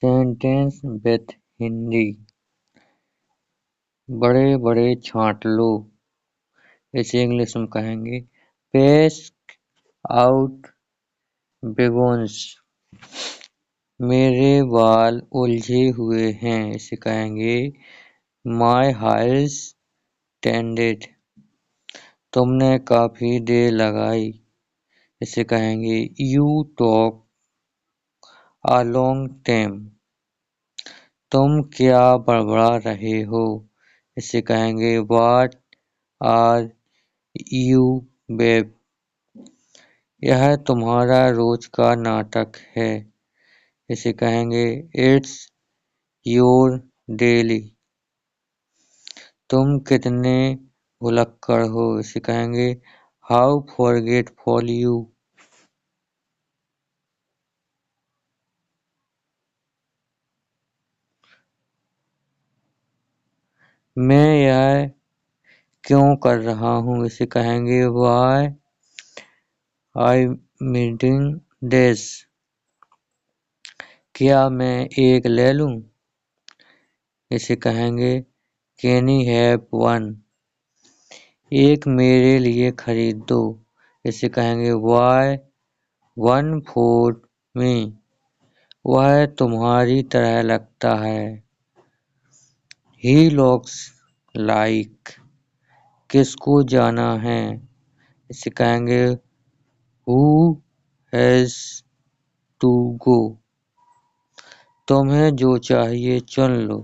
Sentence with Hindi. बड़े बड़े छांट लो, इसे इंग्लिश में कहेंगे पेस आउट बिगोन्स। मेरे बाल उलझे हुए हैं, इसे कहेंगे माय हेयर्स टेंडेड। तुमने काफी देर लगाई, इसे कहेंगे you talk a long time. तुम क्या बड़बड़ा रहे हो, इसे कहेंगे व्हाट आर यू बेब। यह तुम्हारा रोज का नाटक है, इसे कहेंगे इट्स योर डेली। तुम कितने भुलक्कड़ हो, इसे कहेंगे हाउ फॉरगेटफुल यू। मैं यह क्यों कर रहा हूँ, इसे कहेंगे व्हाई आई मीटिंग दिस। क्या मैं एक ले लूं, इसे कहेंगे कैन आई हैव वन। एक मेरे लिए खरीद दो, इसे कहेंगे व्हाई वन फॉर मी। वह तुम्हारी तरह लगता है, ही लुक्स लाइक। किसको जाना है, इसे कहेंगे हु हैज टू गो। तुम्हें जो चाहिए चुन लो,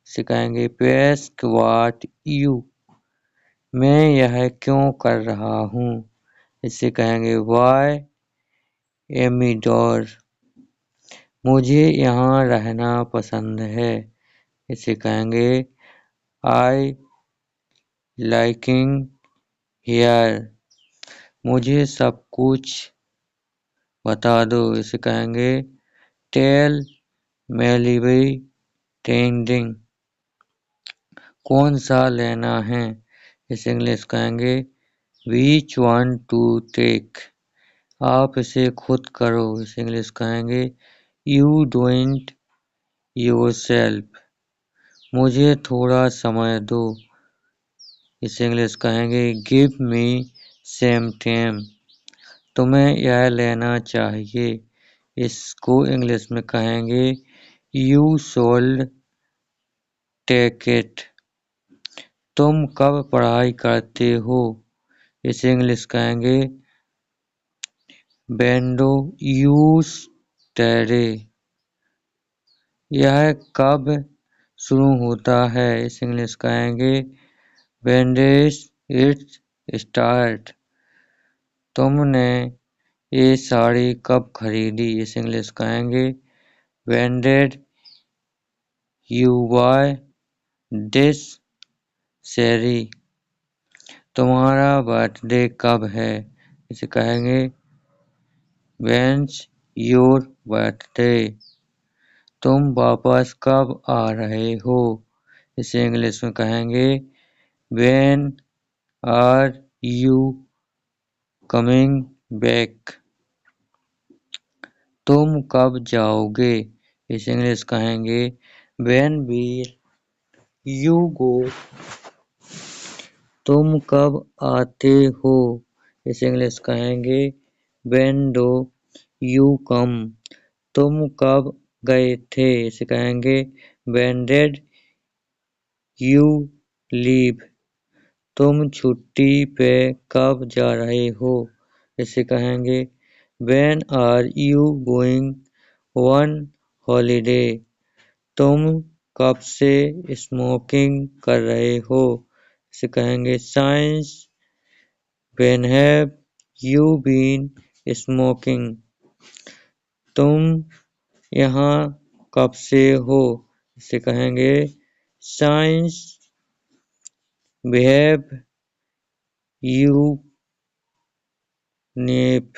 इसे कहेंगे आस्क व्हाट यू। मैं यह क्यों कर रहा हूँ, इसे कहेंगे व्हाई एमिडोर। मुझे यहाँ रहना पसंद है, इसे कहेंगे आई लाइकिंग हियर। मुझे सब कुछ बता दो, इसे कहेंगे टेल मेलिबी टेंडिंग। कौन सा लेना है, इसे इंग्लिश कहेंगे विच वन टू टेक। आप इसे खुद करो, इसे इंग्लिश कहेंगे यू डू इट योरसेल्फ। मुझे थोड़ा समय दो, इसे इंग्लिश कहेंगे गिव मी सम टाइम। तुम्हें यह लेना चाहिए, इसको इंग्लिश में कहेंगे यू शुड टेक इट। तुम कब पढ़ाई करते हो, इसे इंग्लिश कहेंगे व्हेन डू यू स्टडी। यह कब शुरू होता है, इसे इंग्लिश कहेंगे व्हेन डज इट स्टार्ट। तुमने ये साड़ी कब खरीदी, इसे इंग्लिश कहेंगे when did you buy this sari. तुम्हारा बर्थडे कब है, इसे कहेंगे व्हेन्स योर बर्थडे। तुम वापस कब आ रहे हो, इसे इंग्लिश में कहेंगे when are you coming back. तुम कब जाओगे, इसे इंग्लिश कहेंगे व्हेन विल यू गो। तुम कब आते हो, इसे इंग्लिश कहेंगे व्हेन डू यू कम। तुम कब गए थे, इसे कहेंगे व्हेन डिड यू लीव। तुम छुट्टी पे कब जा रहे हो, इसे कहेंगे when are you going on holiday. तुम कब से स्मोकिंग कर रहे हो, इसे कहेंगे since when have you been smoking. तुम यहाँ कब से हो, इसे कहेंगे since we have you nap.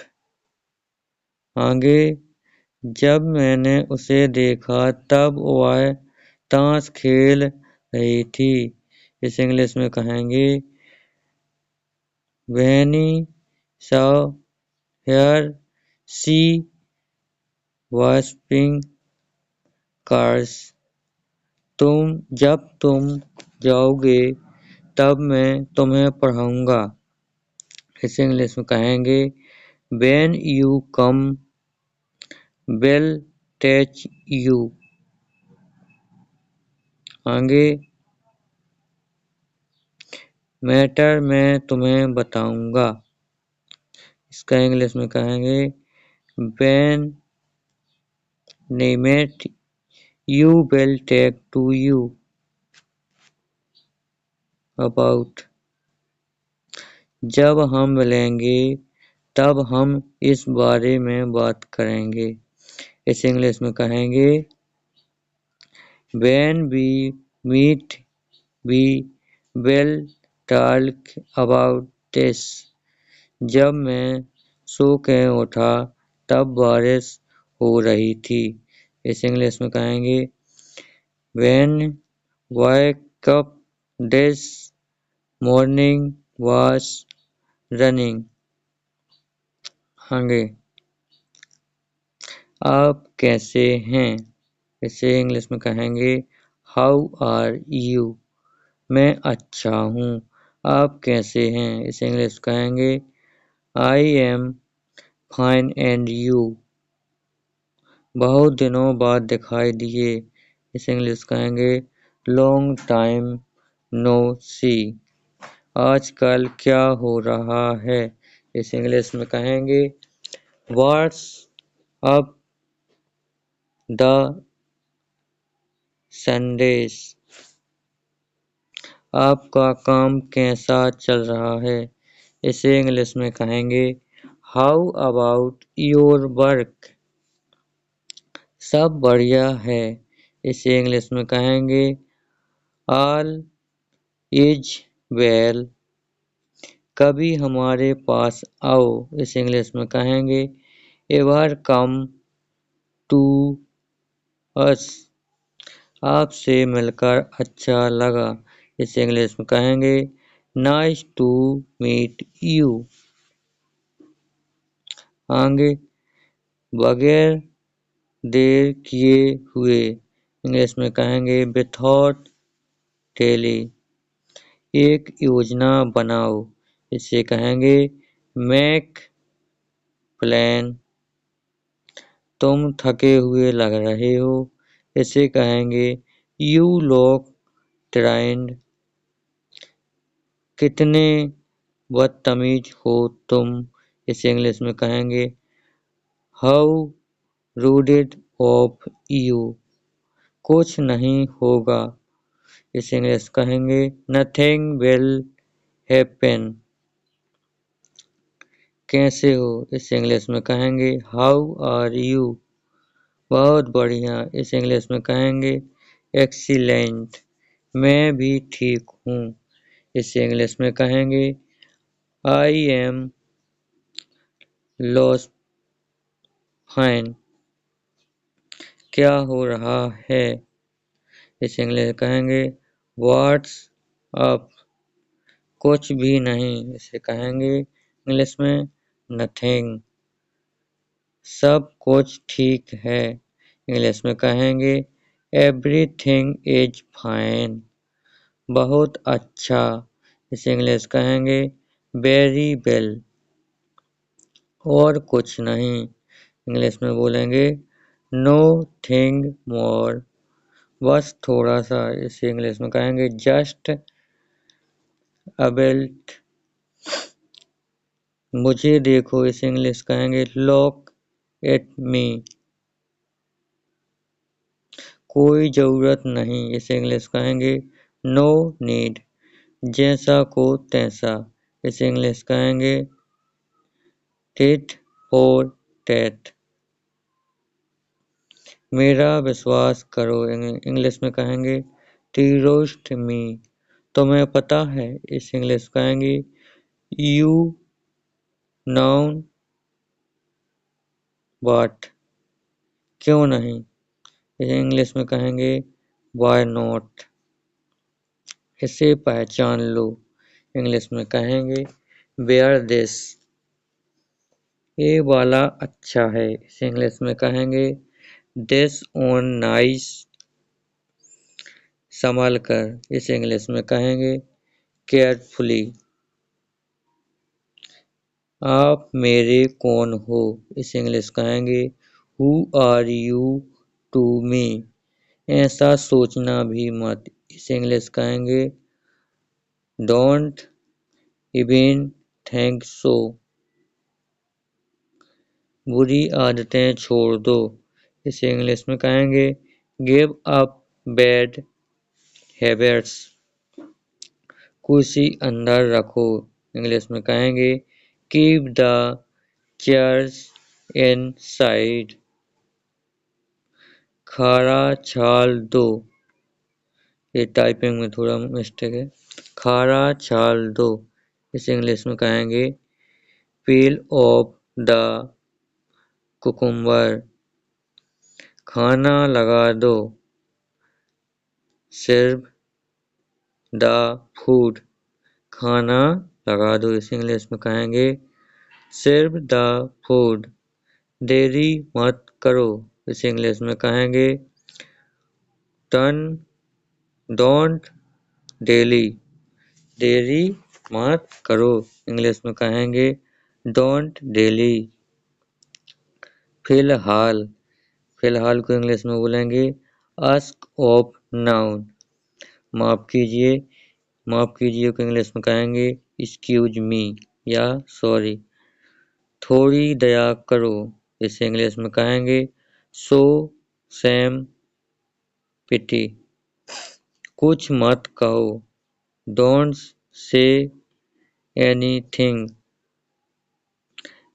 आगे जब मैंने उसे देखा तब वह ताश खेल रही थी, इसे इंग्लिश में कहेंगे when I saw her she was playing course. जब तुम जाओगे तब मैं तुम्हें पढ़ाऊंगा। इसे इंग्लिश में कहेंगे When you come, we'll teach you. आगे मैटर मैं तुम्हें बताऊंगा। इसका इंग्लिश में कहेंगे When they meet, you will talk to you about. जब हम मिलेंगे तब हम इस बारे में बात करेंगे। इस इंग्लिश में कहेंगे When we meet, we will talk about this. जब मैं सो के उठा तब बारिश हो रही थी। इस इंग्लिश में कहेंगे When wake up this morning was running. आगे आप कैसे हैं? इसे इंग्लिश में कहेंगे How are you? मैं अच्छा हूँ। आप कैसे हैं? इसे इंग्लिश कहेंगे I am fine and you. बहुत दिनों बाद दिखाई दिए। इसे इंग्लिश कहेंगे Long time no see. आजकल क्या हो रहा है? इसे इंग्लिश में कहेंगे What's up the Sundays? आपका काम कैसा चल रहा है? इसे इंग्लिश में कहेंगे How about your work? सब बढ़िया है। इसे इंग्लिश में कहेंगे All is well. कभी हमारे पास आओ। इसे इंग्लिश में कहेंगे Ever come to us. आपसे मिलकर अच्छा लगा। इसे इंग्लिश में कहेंगे Nice to meet you. आगे बगैर देर किए हुए। इंग्लिश में कहेंगे Without delay. एक योजना बनाओ। इसे कहेंगे Make plan. तुम थके हुए लग रहे हो। इसे कहेंगे You look tired. कितने बदतमीज हो तुम। इसे इंग्लिश में कहेंगे How rude of you. कुछ नहीं होगा। इसे इंग्लिश कहेंगे Nothing will happen. कैसे हो? इसे इंग्लिश में कहेंगे How are you? बहुत बढ़िया। इसे इंग्लिश में कहेंगे Excellent. मैं भी ठीक हूँ। इसे इंग्लिश में कहेंगे I am lost fine. क्या हो रहा है? इसे इंग्लिश में कहेंगे What's up? कुछ भी नहीं। इसे कहेंगे इंग्लिश में Nothing. सब कुछ ठीक है। इंग्लिश में कहेंगे Everything is fine. बहुत अच्छा। इसे इंग्लिश कहेंगे Very well. और कुछ नहीं। इंग्लिश में बोलेंगे Nothing more. बस थोड़ा सा। इसे इंग्लिश में कहेंगे Just a bit. मुझे देखो। इसे इंग्लिश कहेंगे Look at me. कोई जरूरत नहीं। इसे इंग्लिश कहेंगे No need. जैसा को तैसा। इसे इंग्लिश कहेंगे Tit for tat. मेरा विश्वास करो। इंग्लिश में कहेंगे Trust me. तुम्हें पता है। इसे इंग्लिश कहेंगे You know what. क्यों नहीं? इसे इंग्लिश में कहेंगे Why not. इसे पहचान लो। इंग्लिश में कहेंगे Wear this. ये वाला अच्छा है। इसे इंग्लिश में कहेंगे दिस ऑन नाइस, संभाल कर। इसे इंग्लिश में कहेंगे केयरफुली। आप मेरे कौन हो? इसे इंग्लिश कहेंगे who are you to me. ऐसा सोचना भी मत। इसे इंग्लिश कहेंगे डोंट इवन थिंक सो। बुरी आदतें छोड़ दो। इसे इंग्लिश में कहेंगे गिव अप बैड हैबिट्स। कुर्सी अंदर रखो। इंग्लिश में कहेंगे कीप द चेयर्स इनसाइड। खारा छाल दो। ये टाइपिंग में थोड़ा मिस्टेक है। खारा छाल दो। इसे इंग्लिश में कहेंगे पील ऑफ द कुकुम्बर। खाना लगा दो। Serve the food. खाना लगा दो। इसे इंग्लिश में कहेंगे सर्व द फूड। देरी मत करो। इसे इंग्लिश में कहेंगे टर्न डोंट डेली। देरी मत करो। इंग्लिश में कहेंगे डोंट डेली। फिलहाल। फिलहाल को इंग्लिश में बोलेंगे आस्क ऑफ नाउन। माफ कीजिए। माफ कीजिए को इंग्लिश में कहेंगे एक्सक्यूज मी या सॉरी। थोड़ी दया करो। इसे इंग्लिश में कहेंगे शो सेम पिटी। कुछ मत कहो। Don't say anything.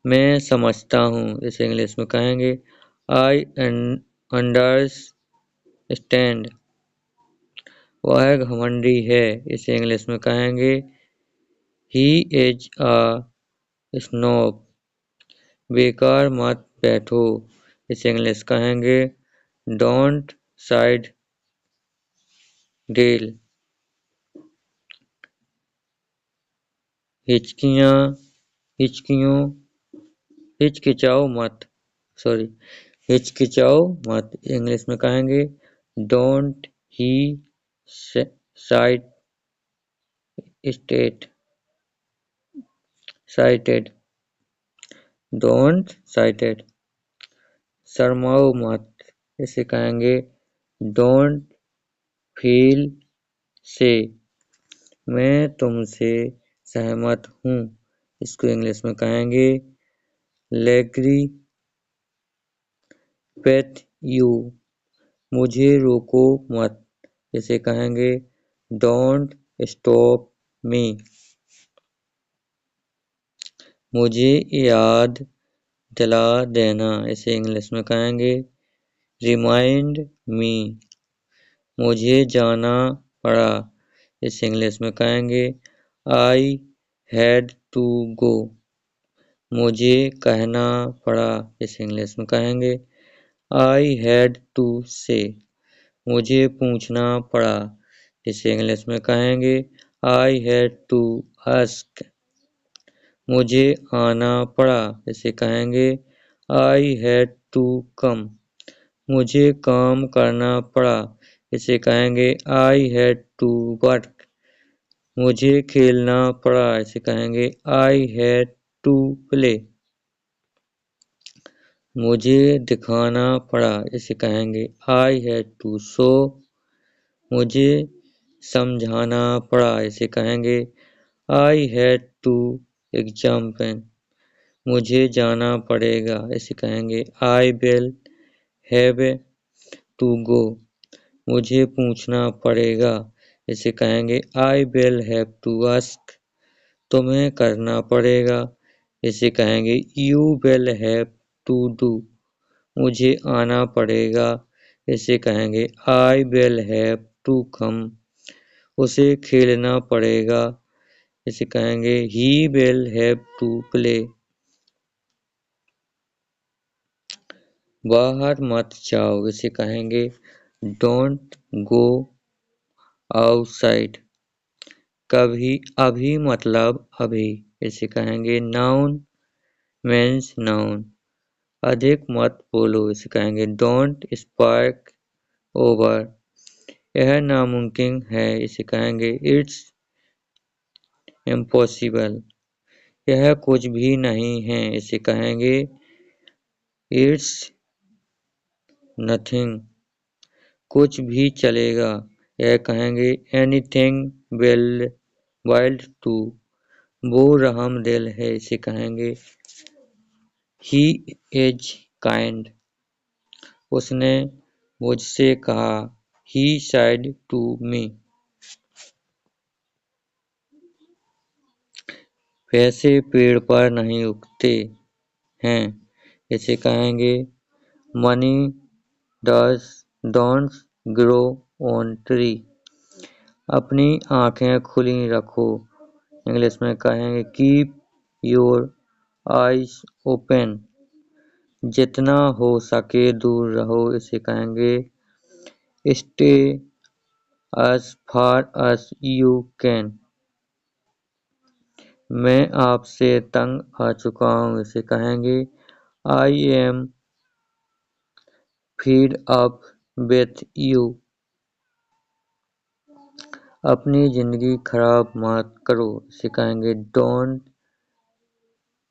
मैं समझता हूँ। इसे इंग्लिश में कहेंगे आई अंडरस्टैंड। वह घमंडी है। इसे इंग्लिश में कहेंगे ही इज अ स्नोब। बेकार मत बैठो। इसे इंग्लिश कहेंगे डोंट साइड डील। हिचकियाँ हिचकियों हिचकिचाओ मत। सॉरी हिचकिचाओ मत। इंग्लिश में कहेंगे don't hesitate state cited. Don't cited. शर्माओ मत। इसे कहेंगे डोंट फील से। मैं तुमसे सहमत हूँ। इसको इंग्लिश में कहेंगे लेग्री विथ यू। मुझे रोको मत। इसे कहेंगे डोंट स्टॉप मी। मुझे याद दिला देना। इसे इंग्लिश में कहेंगे रिमाइंड मी। मुझे जाना पड़ा। इसे इंग्लिश में कहेंगे आई हैड टू गो। मुझे कहना पड़ा। इसे इंग्लिश में कहेंगे आई हैड टू से। मुझे पूछना पड़ा। इसे इंग्लिश में कहेंगे आई हैड टू आस्क। मुझे आना पड़ा। इसे कहेंगे आई हैड टू कम। मुझे काम करना पड़ा। इसे कहेंगे आई हैड टू वर्क। मुझे खेलना पड़ा। इसे कहेंगे आई हैड टू प्ले। मुझे दिखाना पड़ा। इसे कहेंगे आई हैड टू शो। मुझे समझाना पड़ा। इसे कहेंगे आई हैड टू एग्जामिन। मुझे जाना पड़ेगा। इसे कहेंगे I will have to go. मुझे पूछना पड़ेगा। इसे कहेंगे I will have to ask. तुम्हें करना पड़ेगा। इसे कहेंगे you will have to do. मुझे आना पड़ेगा। इसे कहेंगे I will have to come. उसे खेलना पड़ेगा। इसे कहेंगे he will have to play. बाहर मत जाओ। इसे कहेंगे डोंट गो आउटसाइड। कभी अभी मतलब अभी। इसे कहेंगे नाउन मीन्स नाउन। अधिक मत बोलो, इसे कहेंगे डोंट स्पीक ओवर। यह नामुमकिन है, इसे कहेंगे इट्स इम्पॉसिबल। यह कुछ भी नहीं है, इसे कहेंगे इट्स नथिंग। कुछ भी चलेगा, यह कहेंगे एनीथिंग विल डू। वो रहमदिल है, इसे कहेंगे ही इज काइंड। उसने मुझसे कहा, ही सेड टू मी। पैसे पेड़ पर नहीं उगते हैं, इसे कहेंगे money don't grow on tree. अपनी आंखें खुली रखो, इंग्लिश में कहेंगे कीप योर आइज ओपन। जितना हो सके दूर रहो, इसे कहेंगे stay as far as you can। मैं आपसे तंग आ चुका हूँ, इसे कहेंगे I am fed up with you। अपनी जिंदगी खराब मत करो, इसे कहेंगे don't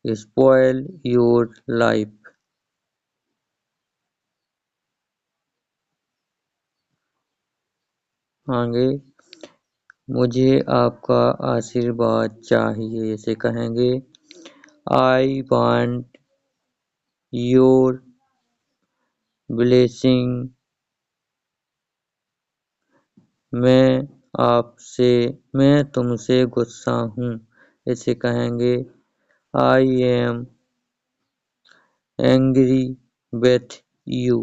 spoil your life। आगे मुझे आपका आशीर्वाद चाहिए, इसे कहेंगे I want your blessing। मैं तुमसे गुस्सा हूँ, इसे कहेंगे I am angry with you।